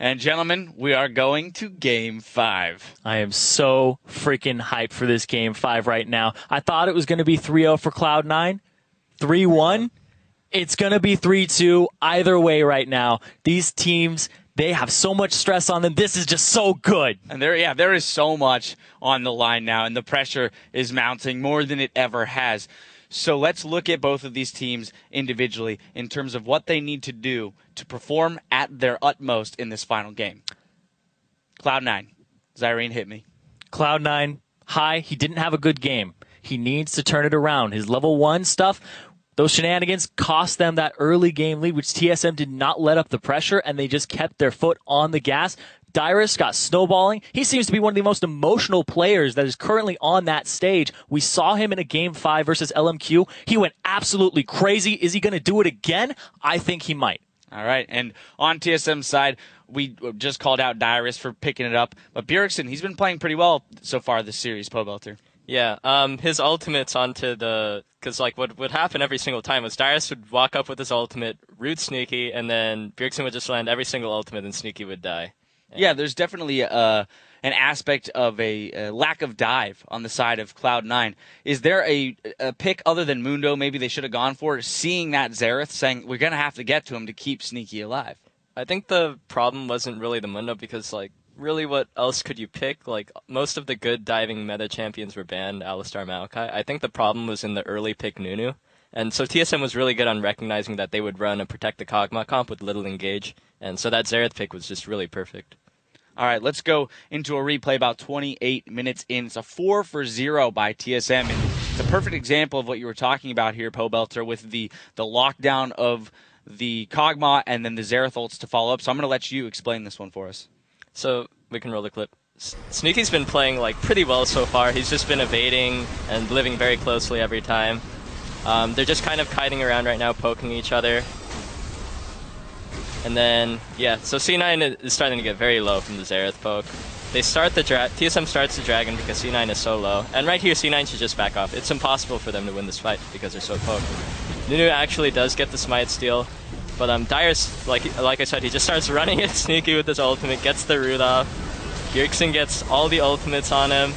And gentlemen, we are going to Game 5. I am so freaking hyped for this Game 5 right now. I thought it was going to be 3-0 for Cloud9, 3-1. It's going to be 3-2. Either way right now, these teams, they have so much stress on them. This is just so good. And there is so much on the line now, and the pressure is mounting more than it ever has. So let's look at both of these teams individually in terms of what they need to do to perform at their utmost in this final game. Cloud9. Zyrene, hit me. Cloud9, he didn't have a good game. He needs to turn it around. His level 1 stuff, those shenanigans cost them that early game lead, which TSM did not let up the pressure, and they just kept their foot on the gas. Dyrus got snowballing. He seems to be one of the most emotional players that is currently on that stage. We saw him in a Game 5 versus LMQ. He went absolutely crazy. Is he going to do it again? I think he might. All right, and on TSM's side, we just called out Dyrus for picking it up. But Bjergsen, he's been playing pretty well so far this series, Pobelter. Yeah, his ultimate's onto the... Because, what would happen every single time was Dyrus would walk up with his ultimate, root Sneaky, and then Bjergsen would just land every single ultimate and Sneaky would die. Yeah, there's definitely an aspect of a lack of dive on the side of Cloud9. Is there a pick other than Mundo maybe they should have gone for, seeing that Xerath, saying we're going to have to get to him to keep Sneaky alive? I think the problem wasn't really the Mundo because, really what else could you pick? Most of the good diving meta champions were banned, Alistar, Maokai. I think the problem was in the early pick Nunu. And so TSM was really good on recognizing that they would run a Protect the Kog'Maw comp with little engage. And so that Xerath pick was just really perfect. All right, let's go into a replay about 28 minutes in. It's a 4-for-0 by TSM, and it's a perfect example of what you were talking about here, Pobelter, with the lockdown of the Kog'Maw and then the Xerath ults to follow up. So I'm going to let you explain this one for us. So we can roll the clip. Sneaky's been playing pretty well so far. He's just been evading and living very closely every time. They're just kind of kiting around right now, poking each other. And then, so C9 is starting to get very low from the Xerath poke. They start the TSM starts the dragon because C9 is so low. And right here, C9 should just back off. It's impossible for them to win this fight because they're so poked. Nunu actually does get the smite steal. But Dyrus, like I said, he just starts running it Sneaky with his ultimate, gets the root off. Bjergsen gets all the ultimates on him.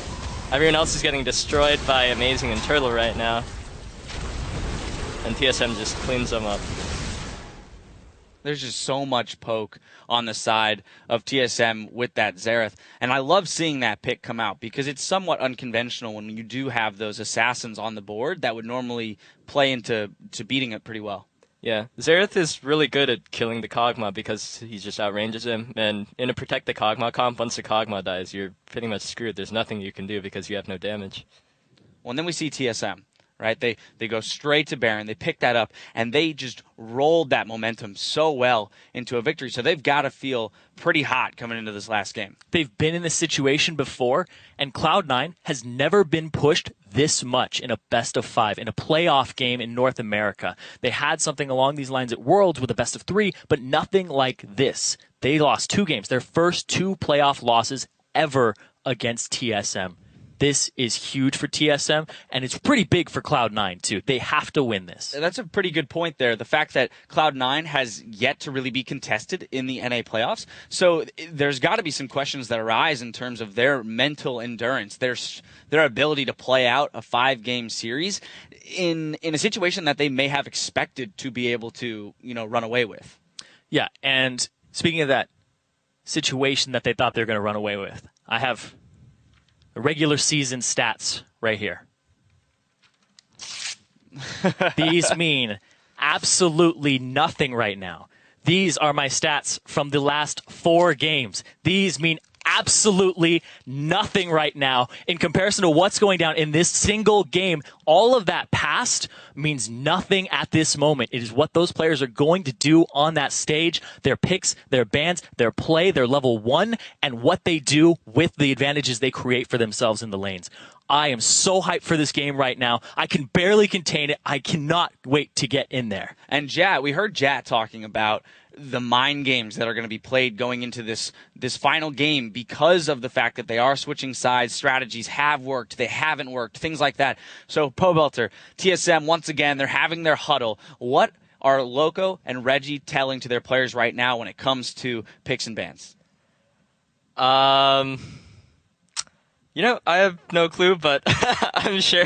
Everyone else is getting destroyed by Amazing and Turtle right now. And TSM just cleans them up. There's just so much poke on the side of TSM with that Xerath. And I love seeing that pick come out because it's somewhat unconventional when you do have those assassins on the board that would normally play into beating it pretty well. Yeah, Xerath is really good at killing the Kog'Maw because he just outranges him. And in a Protect the Kog'Maw comp, once the Kog'Maw dies, you're pretty much screwed. There's nothing you can do because you have no damage. Well, and then we see TSM. Right, they go straight to Baron. They pick that up, and they just rolled that momentum so well into a victory. So they've got to feel pretty hot coming into this last game. They've been in this situation before, and Cloud9 has never been pushed this much in a best-of-5, in a playoff game in North America. They had something along these lines at Worlds with a best-of-3, but nothing like this. They lost 2 games, their first 2 playoff losses ever against TSM. This is huge for TSM, and it's pretty big for Cloud9, too. They have to win this. That's a pretty good point there. The fact that Cloud9 has yet to really be contested in the NA playoffs. So there's got to be some questions that arise in terms of their mental endurance, their ability to play out a 5-game series in a situation that they may have expected to be able to, run away with. Yeah, and speaking of that situation that they thought they were going to run away with, I have regular season stats right here. These mean absolutely nothing right now. These are my stats from the last 4 games. These mean absolutely nothing right now in comparison to what's going down in this single game. All of that past means nothing at this moment. It is what those players are going to do on that stage, their picks, their bans, their play, their level 1, and what they do with the advantages they create for themselves in the lanes. I am so hyped for this game right now. I can barely contain it. I cannot wait to get in there. And Jat, we heard Jat talking about the mind games that are going to be played going into this final game because of the fact that they are switching sides, strategies have worked, they haven't worked, things like that. So, Pobelter, TSM, once again, they're having their huddle. What are Loco and Reggie telling to their players right now when it comes to picks and bans? I have no clue, but I'm sure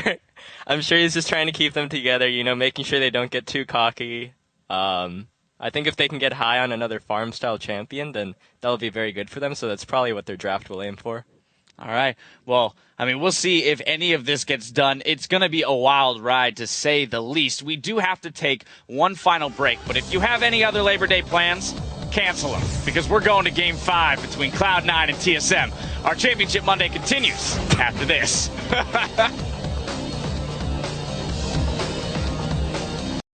he's just trying to keep them together, making sure they don't get too cocky. I think if they can get high on another farm-style champion, then that'll be very good for them, so that's probably what their draft will aim for. All right. Well, we'll see if any of this gets done. It's going to be a wild ride, to say the least. We do have to take one final break, but if you have any other Labor Day plans, cancel them, because we're going to Game 5 between Cloud9 and TSM. Our Championship Monday continues after this.